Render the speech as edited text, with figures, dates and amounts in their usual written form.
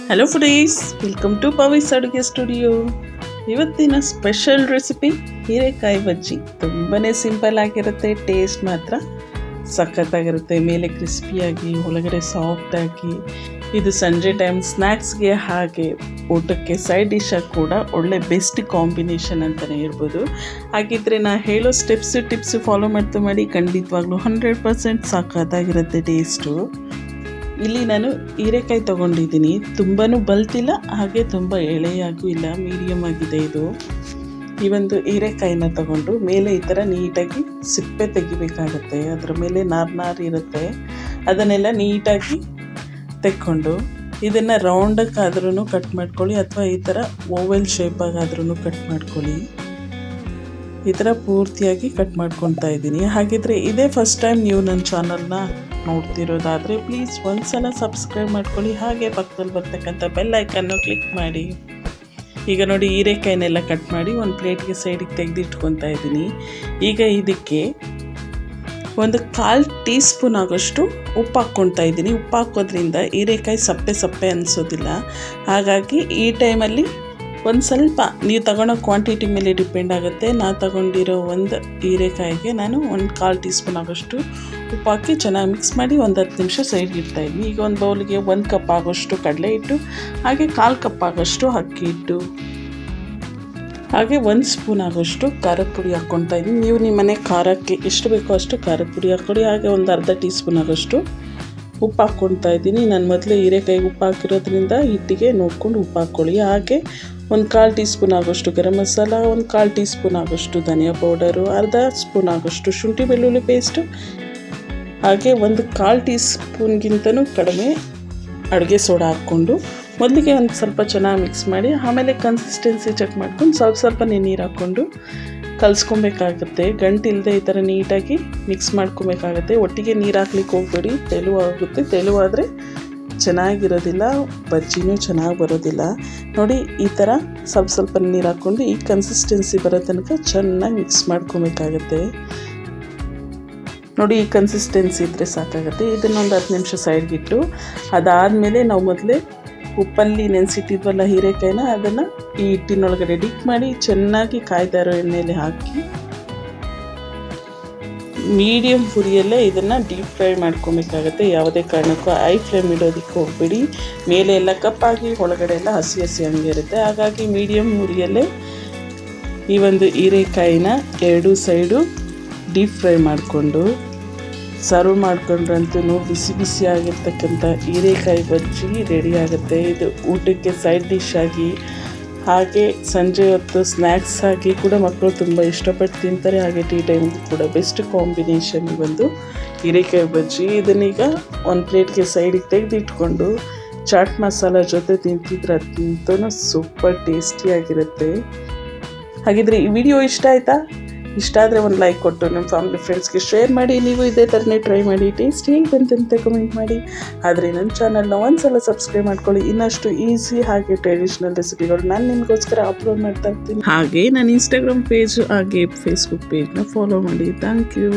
Hello foodies, welcome to ಪವೀಸ್ ಅಡುಗೆ studio. ಇವತ್ತಿನ special recipe ಹೀರೆಕಾಯಿ ಬಜ್ಜಿ. ತುಂಬಾ ಸಿಂಪಲ್ ಆಗಿರುತ್ತೆ, ಟೇಸ್ಟ್ ಮಾತ್ರ ಸಖತ್ತಾಗಿರುತ್ತೆ. ಮೇಲೆ ಕ್ರಿಸ್ಪಿಯಾಗಿ, ಒಳಗಡೆ ಸಾಫ್ಟಾಗಿ. ಇದು ಸಂಜೆ ಟೈಮ್ ಸ್ನ್ಯಾಕ್ಸ್ಗೆ ಹಾಗೆ ಊಟಕ್ಕೆ ಸೈಡ್ ಡಿಶಾಗಿ ಕೂಡ ಒಳ್ಳೆ ಬೆಸ್ಟ್ ಕಾಂಬಿನೇಷನ್ ಅಂತಲೇ ಇರ್ಬೋದು. ಹಾಗಿದ್ರೆ ನಾನು ಹೇಳೋ ಟಿಪ್ಸು ಫಾಲೋ ಮಾಡಿ ಖಂಡಿತವಾಗ್ಲೂ 100% ಸಖತ್ತಾಗಿರುತ್ತೆ ಟೇಸ್ಟು. ಇಲ್ಲಿ ನಾನು ಹೀರೆಕಾಯಿ ತೊಗೊಂಡಿದ್ದೀನಿ. ತುಂಬಾ ಬಲ್ತಿಲ್ಲ, ಹಾಗೆ ತುಂಬ ಎಳೆಯಾಗೂ ಇಲ್ಲ, ಮೀಡಿಯಮ್ ಆಗಿದೆ ಇದು. ಈ ಒಂದು ಹೀರೆಕಾಯಿನ ತಗೊಂಡು ಮೇಲೆ ಈ ಥರ ನೀಟಾಗಿ ಸಿಪ್ಪೆ ತೆಗಿಬೇಕಾಗತ್ತೆ. ಅದರ ಮೇಲೆ ನಾರು ಇರುತ್ತೆ, ಅದನ್ನೆಲ್ಲ ನೀಟಾಗಿ ತೆಕ್ಕೊಂಡು ಇದನ್ನು ರೌಂಡಕ್ಕಾದ್ರೂ ಕಟ್ ಮಾಡ್ಕೊಳ್ಳಿ, ಅಥವಾ ಈ ಥರ ಓವೆಲ್ ಶೇಪಾಗಾದ್ರೂ ಕಟ್ ಮಾಡ್ಕೊಳ್ಳಿ. ಈ ಥರ ಪೂರ್ತಿಯಾಗಿ ಕಟ್ ಮಾಡ್ಕೊತಾ ಇದ್ದೀನಿ. ಹಾಗಿದ್ರೆ ಇದೇ ಫಸ್ಟ್ ಟೈಮ್ ನೀವು ನನ್ನ ಚಾನಲ್ನ ನೋಡ್ತಿರೋದಾದರೆ ಪ್ಲೀಸ್ ಒಂದ್ಸಲ ಸಬ್ಸ್ಕ್ರೈಬ್ ಮಾಡ್ಕೊಳ್ಳಿ. ಹಾಗೆ ಪಕ್ಕದಲ್ಲಿ ಬರ್ತಕ್ಕಂಥ ಬೆಲ್ ಐಕನ್ನು ಕ್ಲಿಕ್ ಮಾಡಿ. ಈಗ ನೋಡಿ, ಹೀರೆಕಾಯಿನೆಲ್ಲ ಕಟ್ ಮಾಡಿ ಒಂದು ಪ್ಲೇಟ್ಗೆ ಸೈಡಿಗೆ ತೆಗೆದಿಟ್ಕೊತಾ ಇದ್ದೀನಿ. ಈಗ ಇದಕ್ಕೆ ಒಂದು 1/4 ಟೀ ಸ್ಪೂನ್ ಆಗೋಷ್ಟು ಉಪ್ಪು ಹಾಕ್ಕೊತಾ ಇದ್ದೀನಿ. ಉಪ್ಪು ಹಾಕೋದ್ರಿಂದ ಹೀರೆಕಾಯಿ ಸಪ್ಪೆ ಅನಿಸೋದಿಲ್ಲ. ಹಾಗಾಗಿ ಈ ಟೈಮಲ್ಲಿ ಒಂದು ಸ್ವಲ್ಪ ನೀವು ತಗೊಳ್ಳೋ ಕ್ವಾಂಟಿಟಿ ಮೇಲೆ ಡಿಪೆಂಡ್ ಆಗುತ್ತೆ. ನಾನು ತಗೊಂಡಿರೋ ಒಂದು ಹೀರೆಕಾಯಿಗೆ ನಾನು 1/4 ಟೀ ಸ್ಪೂನ್ ಆಗೋಷ್ಟು ಉಪ್ಪು ಹಾಕಿ ಚೆನ್ನಾಗಿ ಮಿಕ್ಸ್ ಮಾಡಿ ಒಂದು 10 ನಿಮಿಷ ಸೈಡ್ಗೆ ಇಡ್ತಾಯಿದ್ವಿ. ಈಗ ಒಂದು ಬೌಲಿಗೆ 1 ಕಪ್ ಆಗೋಷ್ಟು ಕಡಲೆ ಹಿಟ್ಟು, ಹಾಗೆ 1/4 ಕಪ್ ಆಗೋಷ್ಟು ಅಕ್ಕಿ ಹಿಟ್ಟು, ಹಾಗೆ 1 ಸ್ಪೂನ್ ಆಗೋಷ್ಟು ಖಾರದ ಪುಡಿ ಹಾಕ್ಕೊತಾ ಇದ್ದೀನಿ. ನೀವು ನಿಮ್ಮ ಮನೆ ಖಾರಕ್ಕೆ ಎಷ್ಟು ಬೇಕೋ ಅಷ್ಟು ಖಾರದ ಪುಡಿ ಹಾಕ್ಕೊಳ್ಳಿ. ಹಾಗೆ ಒಂದು ಅರ್ಧ ಟೀ ಸ್ಪೂನ್ ಆಗೋಷ್ಟು ಉಪ್ಪು ಹಾಕ್ಕೊತಾ ಇದ್ದೀನಿ. ನಾನು ಮೊದಲೇ ಹೀರೆಕಾಯಿಗೆ ಉಪ್ಪು ಹಾಕಿರೋದ್ರಿಂದ ಹಿಟ್ಟಿಗೆ ನೋಡ್ಕೊಂಡು ಉಪ್ಪು ಹಾಕ್ಕೊಳ್ಳಿ. ಹಾಗೆ ಒಂದು 1/4 ಟೀ ಸ್ಪೂನ್ ಆಗೋಷ್ಟು ಗರಂ ಮಸಾಲ, ಒಂದು 1/4 ಟೀ ಸ್ಪೂನ್ ಆಗೋಷ್ಟು ಧನಿಯಾ ಪೌಡರು, ಅರ್ಧ ಸ್ಪೂನ್ ಆಗೋಷ್ಟು ಶುಂಠಿ ಬೆಳ್ಳುಳ್ಳಿ ಪೇಸ್ಟು, ಹಾಗೆ ಒಂದು 1/4 ಟೀ ಸ್ಪೂನ್ಗಿಂತನೂ ಕಡಿಮೆ ಅಡುಗೆ ಸೋಡಾ ಹಾಕ್ಕೊಂಡು ಮೊದಲಿಗೆ ಒಂದು ಸ್ವಲ್ಪ ಚೆನ್ನಾಗಿ ಮಿಕ್ಸ್ ಮಾಡಿ, ಆಮೇಲೆ ಕನ್ಸಿಸ್ಟೆನ್ಸಿ ಚೆಕ್ ಮಾಡ್ಕೊಂಡು ಸ್ವಲ್ಪ ನೀರು ಹಾಕ್ಕೊಂಡು ಕಲಿಸ್ಕೊಬೇಕಾಗುತ್ತೆ. ಗಂಟಿಲ್ಲದೆ ಈ ಥರ ನೀಟಾಗಿ ಮಿಕ್ಸ್ ಮಾಡ್ಕೊಬೇಕಾಗತ್ತೆ. ಒಟ್ಟಿಗೆ ನೀರು ಹಾಕ್ಲಿಕ್ಕೆ ಹೋಗ್ಬೇಡಿ, ತೆಳುವಾಗುತ್ತೆ. ತೆಳುವಾದರೆ ಚೆನ್ನಾಗಿರೋದಿಲ್ಲ, ಬಜ್ಜಿನೂ ಚೆನ್ನಾಗಿ ಬರೋದಿಲ್ಲ. ನೋಡಿ, ಈ ಥರ ಸ್ವಲ್ಪ ನೀರು ಹಾಕ್ಕೊಂಡು ಈ ಕನ್ಸಿಸ್ಟೆನ್ಸಿ ಬರೋ ತನಕ ಚೆನ್ನಾಗಿ ಮಿಕ್ಸ್ ಮಾಡ್ಕೊಬೇಕಾಗತ್ತೆ. ನೋಡಿ, ಈ ಕನ್ಸಿಸ್ಟೆನ್ಸಿ ಇದ್ದರೆ ಸಾಕಾಗುತ್ತೆ. ಇದನ್ನೊಂದು 10 ನಿಮಿಷ ಸೈಡ್ಗಿಟ್ಟು, ಅದಾದಮೇಲೆ ನಾವು ಮೊದಲೇ ಉಪ್ಪಲ್ಲಿ ನೆನೆಸಿಟ್ಟಿದ್ವಲ್ಲ ಹೀರೆಕಾಯಿನ, ಅದನ್ನು ಈ ಹಿಟ್ಟಿನೊಳಗಡೆ ಡಿಪ್ ಮಾಡಿ ಚೆನ್ನಾಗಿ ಕಾಯ್ತಾ ಇರೋ ಎಣ್ಣೆಯಲ್ಲಿ ಹಾಕಿ ಮೀಡಿಯಮ್ ಹುರಿಯಲ್ಲೇ ಇದನ್ನು ಡೀಪ್ ಫ್ರೈ ಮಾಡ್ಕೊಬೇಕಾಗತ್ತೆ. ಯಾವುದೇ ಕಾರಣಕ್ಕೂ ಹೈ ಫ್ಲೇಮ್ ಇಡೋದಕ್ಕೆ ಹೋಗಬೇಡಿ. ಮೇಲೆ ಎಲ್ಲ ಕಪ್ಪಾಗಿ ಒಳಗಡೆ ಎಲ್ಲ ಹಸಿ ಹಂಗೆ ಇರುತ್ತೆ. ಹಾಗಾಗಿ ಮೀಡಿಯಮ್ ಹುರಿಯಲ್ಲೇ ಈ ಒಂದು ಹೀರೆಕಾಯಿನ 2 ಸೈಡು ಡೀಪ್ ಫ್ರೈ ಮಾಡಿಕೊಂಡು ಸರ್ವ್ ಮಾಡ್ಕೊಂಡ್ರಂತೂ ಬಿಸಿ ಆಗಿರ್ತಕ್ಕಂಥ ಹೀರೆಕಾಯಿ ಬಜ್ಜಿ ರೆಡಿ ಆಗುತ್ತೆ. ಇದು ಊಟಕ್ಕೆ ಸೈಡ್ ಡಿಶ್ ಆಗಿ, ಹಾಗೆ ಸಂಜೆ ಹೊತ್ತು ಸ್ನ್ಯಾಕ್ಸ್ ಆಗಿ ಕೂಡ ಮಕ್ಕಳು ತುಂಬ ಇಷ್ಟಪಟ್ಟು ತಿಂತಾರೆ. ಹಾಗೆ ಟೀ ಟೈಮ್ಗೆ ಕೂಡ ಬೆಸ್ಟ್ ಕಾಂಬಿನೇಷನ್ ಈ ಒಂದು ಹೀರೆಕಾಯಿ ಬಜ್ಜಿ. ಇದನ್ನೀಗ ಒಂದು ಪ್ಲೇಟ್ಗೆ ಸೈಡಿಗೆ ತೆಗೆದಿಟ್ಕೊಂಡು ಚಾಟ್ ಮಸಾಲ ಜೊತೆ ತಿಂತಿದ್ರೆ ಅದಂತೂ ಸೂಪರ್ ಟೇಸ್ಟಿಯಾಗಿರುತ್ತೆ. ಹಾಗಿದ್ರೆ ಈ ವಿಡಿಯೋ ಇಷ್ಟ ಆಯಿತಾ? ಇಷ್ಟ ಆದರೆ ಒಂದು ಲೈಕ್ ಕೊಟ್ಟು ನಿಮ್ಮ ಫ್ಯಾಮಿಲಿ ಫ್ರೆಂಡ್ಸ್ಗೆ ಶೇರ್ ಮಾಡಿ. ನೀವು ಇದೇ ಥರನೇ ಟ್ರೈ ಮಾಡಿ, ಟೇಸ್ಟ್ ಹೇಗೆ ಬಂತಂತ ಕಮೆಂಟ್ ಮಾಡಿ. ಆದರೆ ನನ್ನ ಚಾನಲ್ನ ಒಂದ್ಸಲ ಸಬ್ಸ್ಕ್ರೈಬ್ ಮಾಡ್ಕೊಳ್ಳಿ. ಇನ್ನಷ್ಟು ಈಸಿ ಹಾಗೆ ಟ್ರೆಡಿಷ್ನಲ್ ರೆಸಿಪಿಗಳು ನಾನು ನಿಮಗೋಸ್ಕರ ಅಪ್ಲೋಡ್ ಮಾಡ್ತಾ ಇರ್ತೀನಿ. ಹಾಗೆ ನನ್ನ ಇನ್ಸ್ಟಾಗ್ರಾಮ್ ಪೇಜ್ ಹಾಗೆ ಫೇಸ್ಬುಕ್ ಪೇಜ್ನ ಫಾಲೋ ಮಾಡಿ. Thank you.